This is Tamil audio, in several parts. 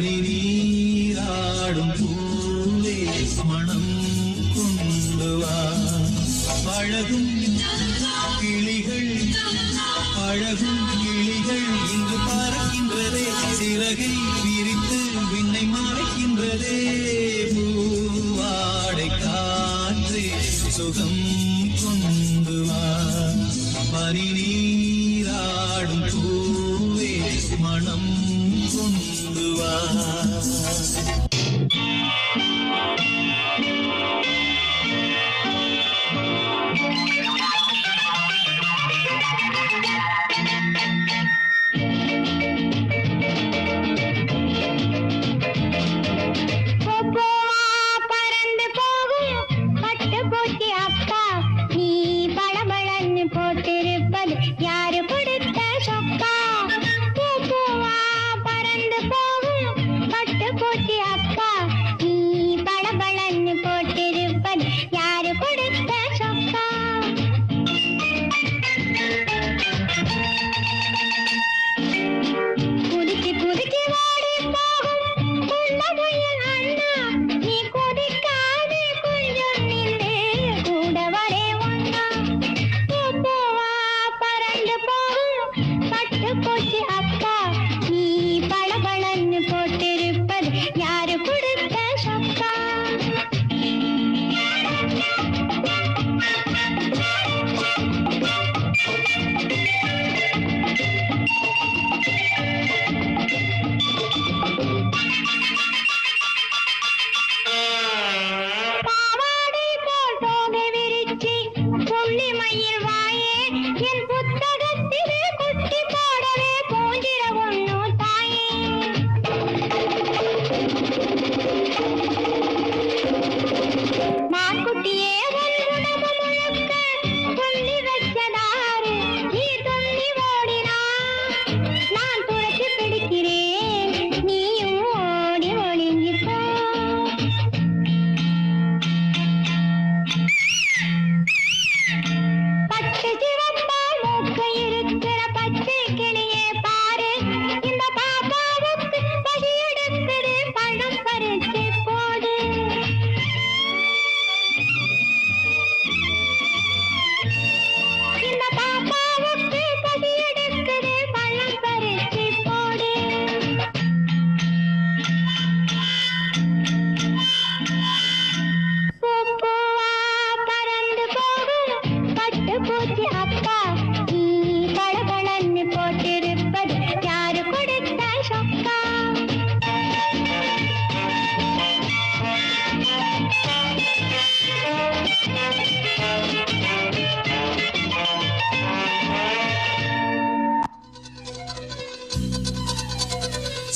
பனி நீராடும் பூவே மனம் கொண்டு வா. அழகும் கிளிகள் அழகும் கிளிகள் இங்கு பறக்கின்றதே, சிறகை விரித்து விண்ணை மறைக்கின்றதே. பூவாடை காற்றே சுகம் கொண்டு வா. பனி நீராடும் பூவே மனம் கொண்டு வா.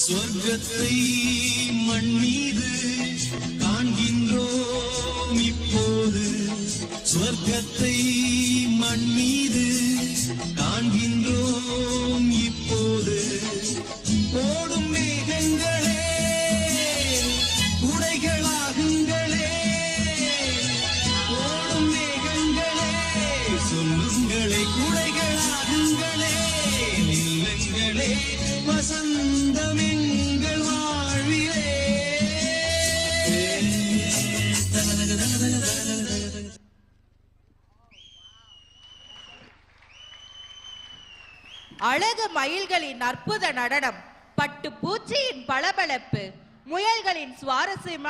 சொர்க்கத்தை மண் மீது காண்கின்றோம் இப்போது. சொர்க்கத்தை மண் மீது காண்கின்றோம் இப்போது. ஓடும் மேகங்களே குடைகளாகுங்களே, ஓடும் மேகங்களே சொல்லுங்களே குடைகளாகுங்களே. நில்லுங்களே வசந்தம் எங்கள் வாழ்விலே. அழகு மயில்களின் அற்புத நடனம், பட்டு பூச்சியின் பளபளப்பு, முயல்களின் சுவாரஸ்யமான